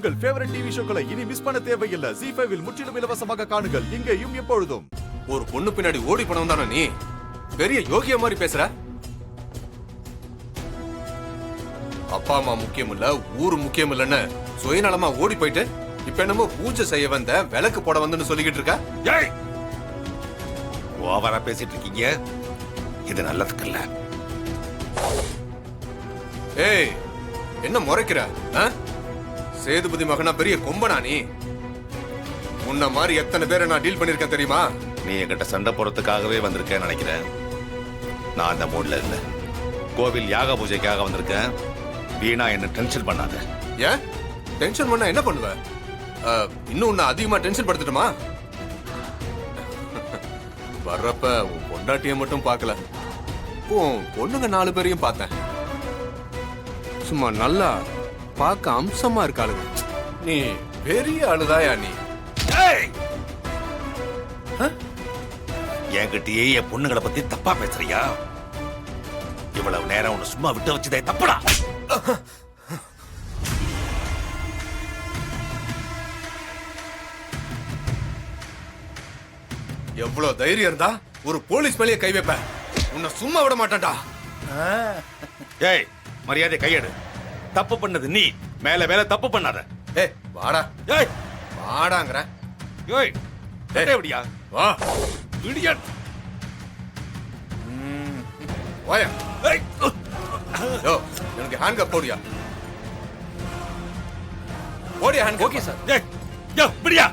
உங்கள் favourite TV ஷோக்களை இனி miss பண்ண தேவையில்லை. ZEE5 இல் முற்றிலும் இலவசமாக காணுங்கள், இங்கேயும் எப்பொழுதும். ஒரு பொண்ணு பின்னாடி ஓடி போனவன் தானே நீ? பெரிய யோகிய மாதிரி பேசுற. அப்பா அம்மா முக்கியம் இல்ல, ஊரு முக்கியம் இல்லன்னு சுயநலமா ஓடி போயிட்டு இப்ப என்னமோ பூஜை செய்ய வந்த, விளக்கு போட வந்துன்னு சொல்லிக்கிட்டு இருக்க. ஏய், ஓவரா பேசிட்டு இருக்கீங்க. இது நல்லதுக்கு இல்ல. ஏய், என்ன முறைக்கிற? சேதுபதி மகனா பெரிய கொம்பனா நீ? உன்ன மாதிரி எத்தனை பேரை நான் டீல் பண்ணிருக்கேன் தெரியுமா? நீ என்கிட்ட சண்டை போறதுக்காகவே வந்திருக்கேன்னு நினைக்கிறேன். நான் அந்த மூட்ல இல்ல. கோவில் யாக பூஜைக்காக வந்திருக்கேன். வீணா என்ன டென்ஷன் பண்ணாத. ஏன் டென்ஷன் பண்ணா என்ன பண்ணுவ? இன்னும் உன்னை அதிகமா டென்ஷன் படுத்துட்டுமா? வர்றப்ப உன் பொண்டாட்டிய மட்டும் பார்க்கல, உன் பொண்ணுங்க 4 பேரையும் பார்த்தேன். சும்மா நல்லா பார்க்க அம்சமா இருக்காளுங்க. நீ பெரிய ஆளுதாயா நீ? என்கிட்டயே என் பொண்ணுங்களை பத்தி தப்பா பேசுறியா? இவ்வளவு நேரம் உன்னை சும்மா விட்டு வச்சதே தப்புடா. எவ்வளவு தைரியம் இருந்தா ஒரு போலீஸ் மேலேயே கை வைப்ப. உன்னை சும்மா விட மாட்டேன்டா. ஏய், மரியாதை கையெடு. தப்பு பண்ணது நீ, மேல மேல தப்பு பண்ணாத. ஏய் வாடா. ஏய் வாடாங்கற. ஏய் எப்படியா? வா இடியட். வாயா. ஏய் யோ, எனக்கு ஹேண்ட் கப் போடியா. போடியா ஹேண்ட். Okay sir. ஏய் யோ விடியா.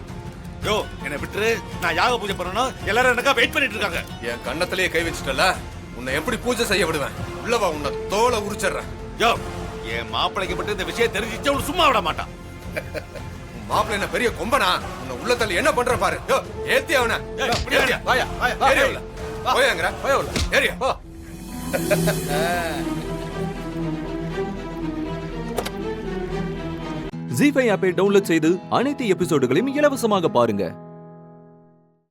யோ என்ன விட்டுரு. நான் யாக பூஜை பண்ணனும். எல்லாரும் எனக்கா வெயிட் பண்ணிட்டு இருக்காங்க. என் கண்ணத்திலேயே கை வச்சிட்டல, உன்னை எப்படி பூஜை செய்ய விடுவேன்? உள்ள வா, உன்னை தோலை உரிச்சறேன். யோ, என் மாப்பிளைக்கு மட்டும் இந்த விஷயம் தெரிஞ்சிச்சா உன்னை சும்மா விட மாட்டான். மாப்பிள்ளை என்ன பெரிய கொம்பனா? உன்னை உள்ள தள்ளி என்ன பண்ற பாரு. யோ ஏத்தி அவன. ஏரியா வாயா வாயா. ஏரியா உள்ள. போயாங்கற. போயா உள்ள. ஏரியா போ. ZEE5 ஆப்பை டவுன்லோட் செய்து அனைத்து எபிசோடுகளையும் இலவசமாக பாருங்க.